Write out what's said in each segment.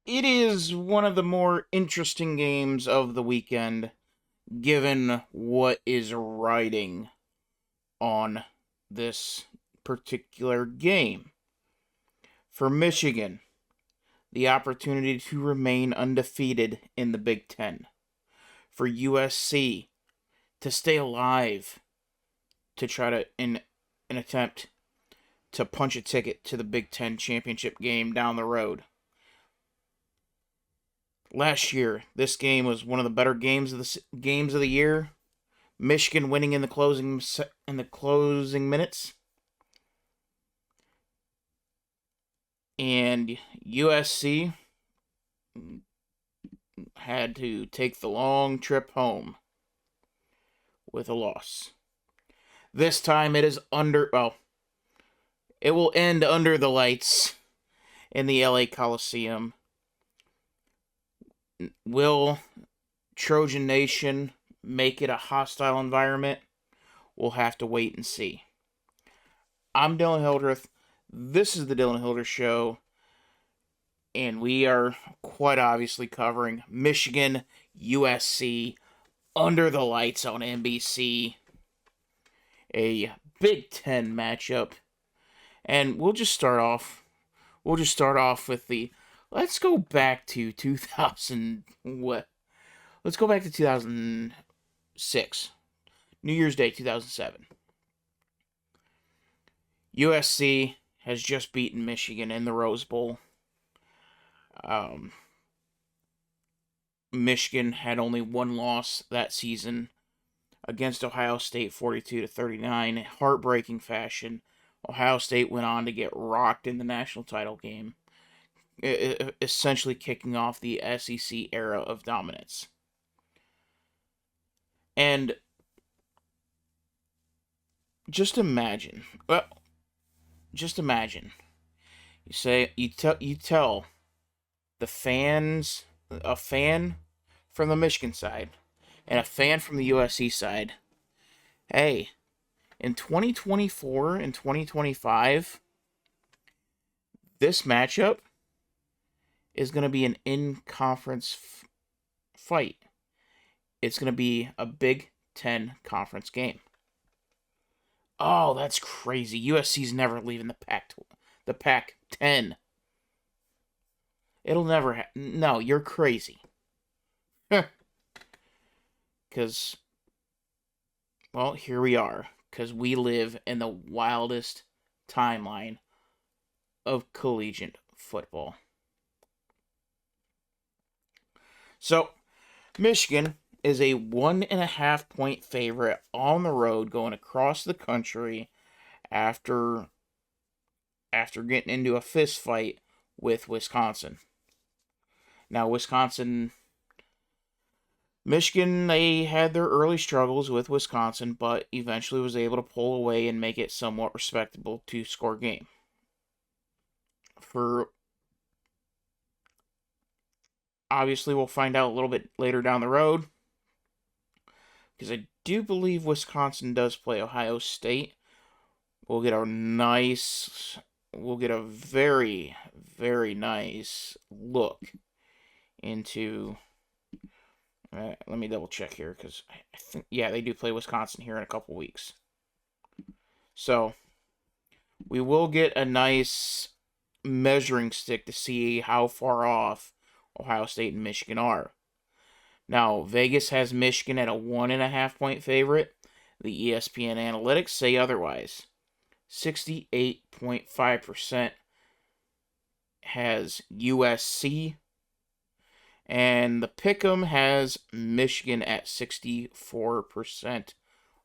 It is one of the more interesting games of the weekend, given what is riding on this particular game. For Michigan, the opportunity to remain undefeated in the Big Ten. For USC, to stay alive, to try to, in an attempt to punch a ticket to the Big Ten championship game down the road. Last year, this game was one of the better games of the year. Michigan winning in the closing minutes, and USC had to take the long trip home with a loss. This time it is it will end under the lights in the LA Coliseum. Will Trojan Nation make it a hostile environment? We'll have to wait and see. I'm Dylan Hildreth. This is the Dylan Hildreth Show, and we are quite obviously covering Michigan USC under the lights on NBC. A Big Ten matchup, and we'll just start off. With the. Let's go back to 2000. What? Let's go back to 2006, New Year's Day 2007. USC has just beaten Michigan in the Rose Bowl. Michigan had only one loss that season against Ohio State, 42-39, heartbreaking fashion. Ohio State went on to get rocked in the national title game, essentially kicking off the SEC era of dominance. And just imagine, you tell the fans, a fan from the Michigan side and a fan from the USC side, hey, in 2024 and 2025, this matchup is going to be an in-conference fight. It's going to be a Big Ten conference game. Oh, that's crazy. USC's never leaving the Pac-10. It'll never No, you're crazy. Because, well, here we are. Because we live in the wildest timeline of collegiate football. So, Michigan is a 1.5-point favorite on the road going across the country after getting into a fist fight with Wisconsin. Now, Michigan, they had their early struggles with Wisconsin, but eventually was able to pull away and make it somewhat respectable two-score game. Obviously, we'll find out a little bit later down the road, because I do believe Wisconsin does play Ohio State. We'll get a very, very nice look into. Let me double check here, because I think, yeah, they do play Wisconsin here in a couple weeks. So, we will get a nice measuring stick to see how far off Ohio State and Michigan are. Now, Vegas has Michigan at a 1.5-point favorite. The ESPN analytics say otherwise. 68.5% has USC, and the Pick'em has Michigan at 64%,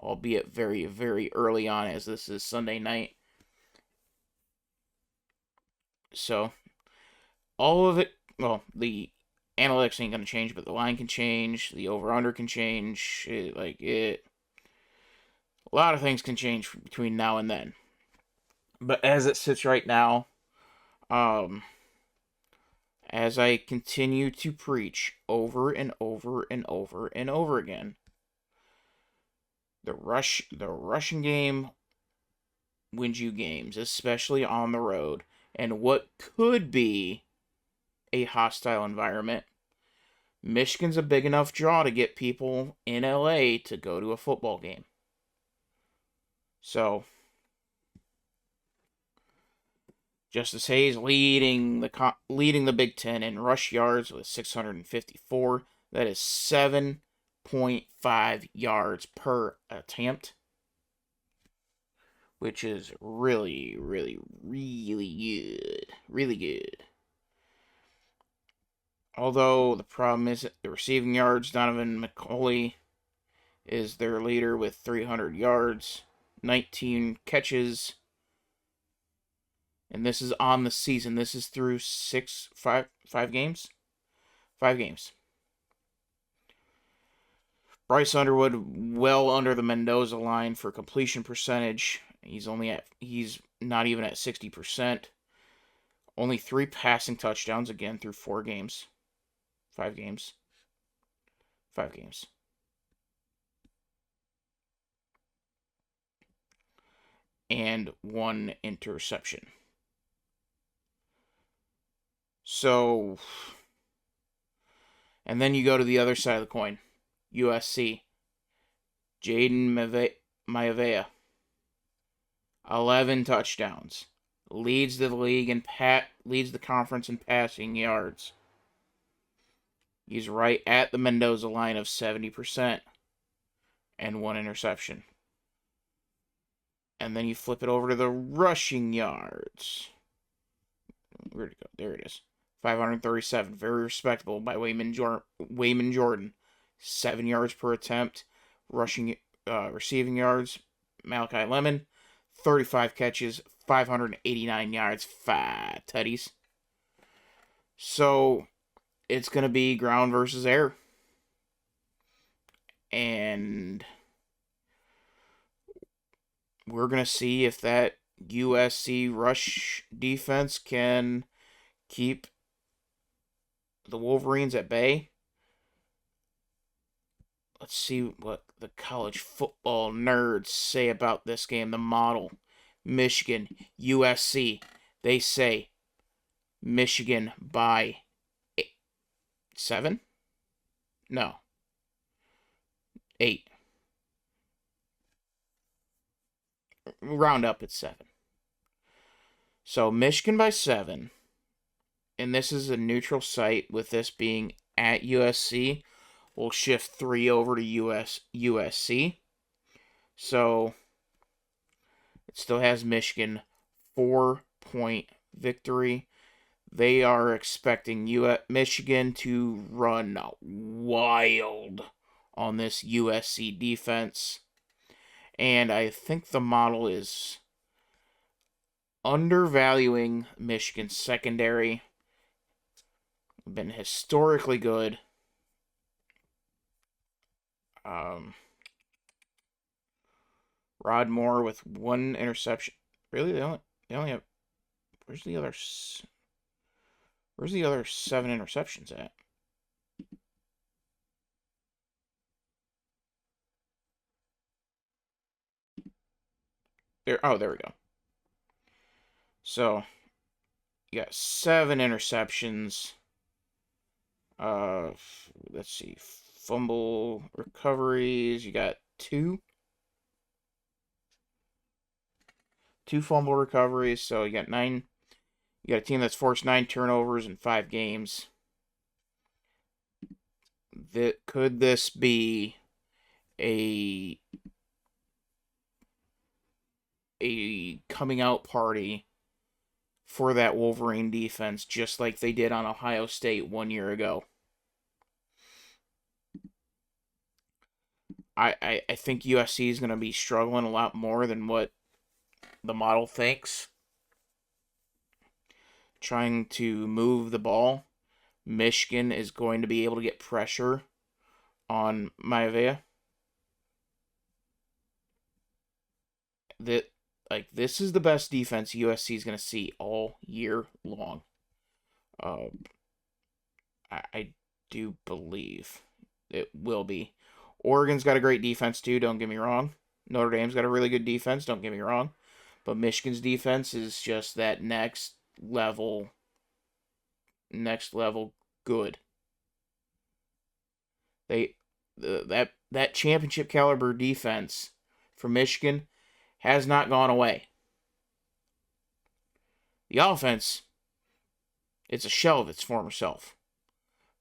albeit very, very early on, as this is Sunday night. So, all of it, well, the analytics ain't going to change, but the line can change, the over-under can change, a lot of things can change between now and then. But as it sits right now, as I continue to preach over and over and over and over again, the Russian game wins you games, especially on the road, and what could be a hostile environment. Michigan's a big enough draw to get people in LA to go to a football game. So, Justice Hayes leading the Big Ten in rush yards with 654. That is 7.5 yards per attempt, which is really, really, really good. Really good. Although the problem is the receiving yards, Donovan McCulley is their leader with 300 yards, 19 catches. And this is on the season. This is through five games? 5 games. Bryce Underwood well under the Mendoza line for completion percentage. He's not even at 60%. Only 3 passing touchdowns again through 4 games. 5 games. 5 games. And 1 interception. So, and then you go to the other side of the coin. USC. Jaden Maivia. 11 touchdowns. Leads the league and leads the conference in passing yards. He's right at the Mendoza line of 70%. And 1 interception. And then you flip it over to the rushing yards. Where'd it go? There it is. 537. Very respectable by Wayman Jordan. 7 yards per attempt. Receiving yards, Malachi Lemon. 35 catches, 589 yards. 5 tutties. So, it's going to be ground versus air. And we're going to see if that USC rush defense can keep the Wolverines at bay. Let's see what the college football nerds say about this game. The model, Michigan, USC. They say Michigan by 7? No. 8. Round up at 7. So Michigan by 7. And this is a neutral site with this being at USC. We'll shift 3 over to USC. So it still has Michigan 4-point victory. They are expecting Michigan to run wild on this USC defense. And I think the model is undervaluing Michigan's secondary. Been historically good. Rod Moore with 1 interception. Really, they only have. Where's the other 7 interceptions at? There we go. So you got 7 interceptions. Let's see. Fumble recoveries. You got 2 fumble recoveries. So you got 9. You got a team that's forced 9 turnovers in 5 games. Could this be a coming out party for that Wolverine defense, just like they did on Ohio State 1 year ago? I think USC is going to be struggling a lot more than what the model thinks. Trying to move the ball. Michigan is going to be able to get pressure on Maivia. This is the best defense USC is going to see all year long. I do believe it will be. Oregon's got a great defense too, don't get me wrong. Notre Dame's got a really good defense, don't get me wrong. But Michigan's defense is just that next level next level good. That championship caliber defense for Michigan has not gone away. The offense, it's a shell of its former self.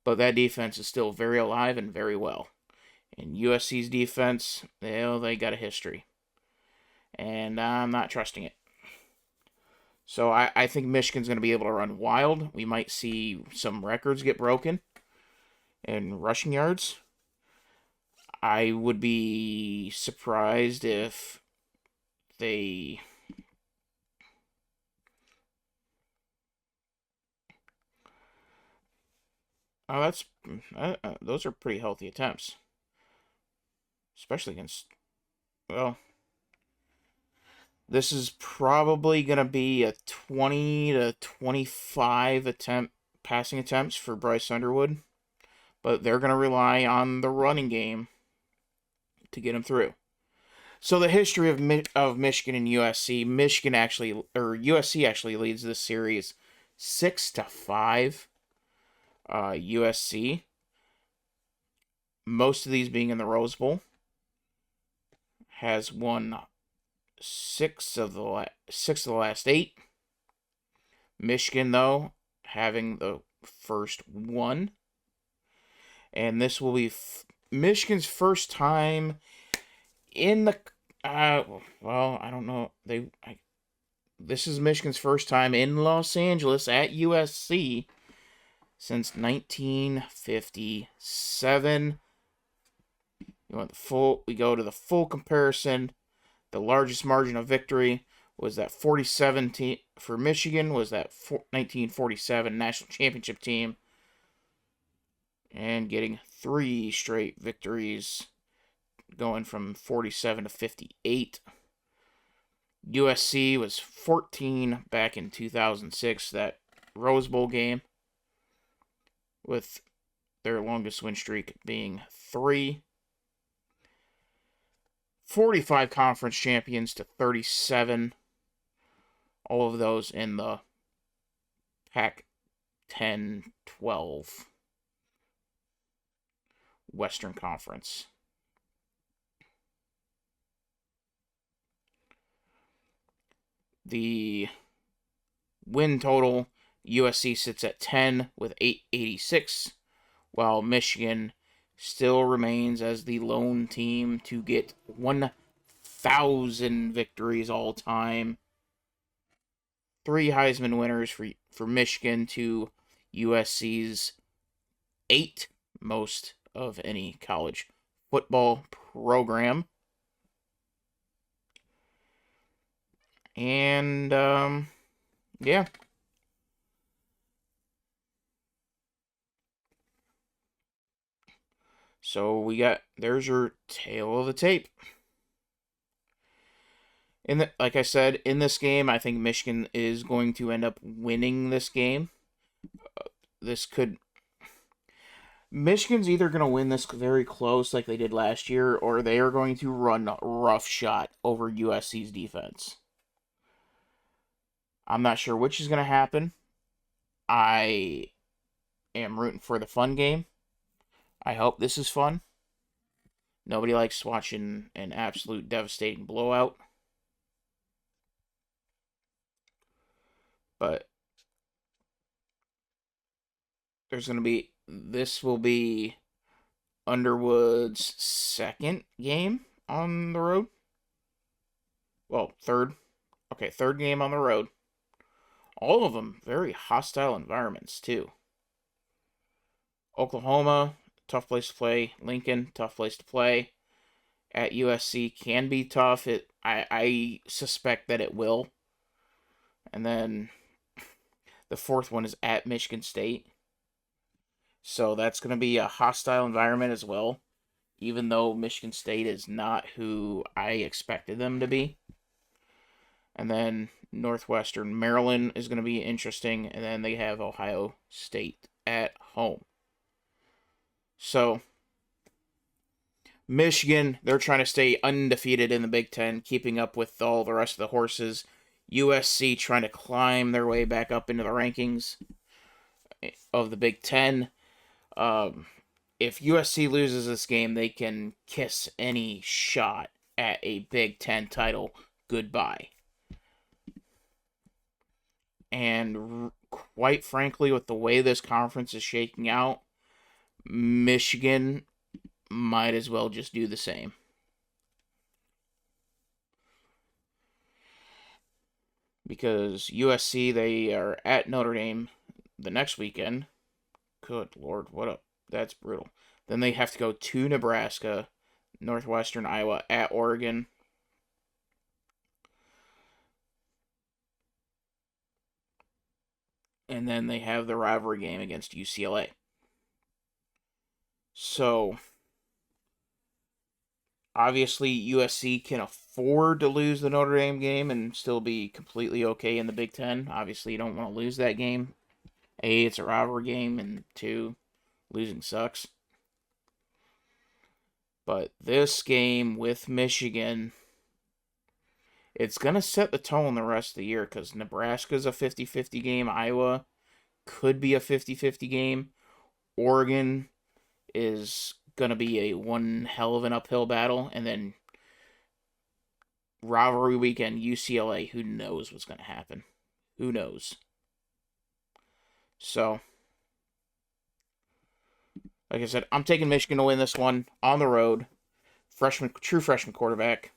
But that defense is still very alive and very well. And USC's defense, well, they got a history. And I'm not trusting it. So I think Michigan's going to be able to run wild. We might see some records get broken in rushing yards. I would be surprised if they... Oh, those are pretty healthy attempts. Especially against... Well, this is probably going to be a 20 to 25 passing attempts for Bryce Underwood. But they're going to rely on the running game to get him through. So the history of Michigan and USC, USC actually leads this series 6-5. USC, most of these being in the Rose Bowl, has won six of the last 8. Michigan, though, having the first one. And this will be Michigan's first time in the... well, I don't know. This is Michigan's first time in Los Angeles at USC since 1957. We go to the full comparison. The largest margin of victory was that 47 for Michigan, was that 1947 national championship team. And getting 3 straight victories, going from 47 to 58. USC was 14 back in 2006, that Rose Bowl game, with their longest win streak being 3. 45 conference champions to 37. All of those in the Pac-10, 12 Western Conference. The win total, USC sits at 10 with 886, while Michigan still remains as the lone team to get 1,000 victories all time. 3 Heisman winners for Michigan to USC's 8, most of any college football program. And, yeah. So there's your tail of the tape. Like I said, in this game, I think Michigan is going to end up winning this game. Michigan's either going to win this very close like they did last year, or they are going to run roughshod over USC's defense. I'm not sure which is going to happen. I am rooting for the fun game. I hope this is fun. Nobody likes watching an absolute devastating blowout. But this will be Underwood's second game on the road. Well, third. Okay, third game on the road. All of them very hostile environments, too. Oklahoma, tough place to play. Lincoln, tough place to play. At USC can be tough. I suspect that it will. And then the fourth one is at Michigan State. So that's going to be a hostile environment as well, even though Michigan State is not who I expected them to be. And then Northwestern Maryland is going to be interesting. And then they have Ohio State at home. So Michigan, they're trying to stay undefeated in the Big Ten, keeping up with all the rest of the horses. USC trying to climb their way back up into the rankings. of the Big Ten. If USC loses this game, they can kiss any shot at a Big Ten title goodbye. And quite frankly, with the way this conference is shaking out, Michigan might as well just do the same. Because USC, they are at Notre Dame the next weekend. Good Lord, that's brutal. Then they have to go to Nebraska, Northwestern Iowa, at Oregon. And then they have the rivalry game against UCLA. So, obviously, USC can afford to lose the Notre Dame game and still be completely okay in the Big Ten. Obviously, you don't want to lose that game. A, it's a rivalry game, and two, losing sucks. But this game with Michigan, it's going to set the tone the rest of the year because Nebraska's a 50-50 game. Iowa could be a 50-50 game. Oregon is going to be a one hell of an uphill battle. And then rivalry weekend, UCLA, who knows what's going to happen? Who knows? So, like I said, I'm taking Michigan to win this one on the road. True freshman quarterback.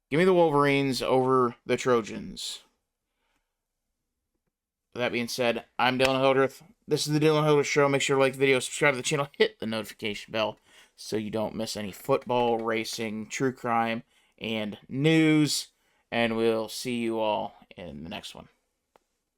Give me the Wolverines over the Trojans. With that being said, I'm Dylan Hildreth. This is the Dylan Hildreth Show. Make sure to like the video, subscribe to the channel, hit the notification bell so you don't miss any football, racing, true crime, and news. And we'll see you all in the next one.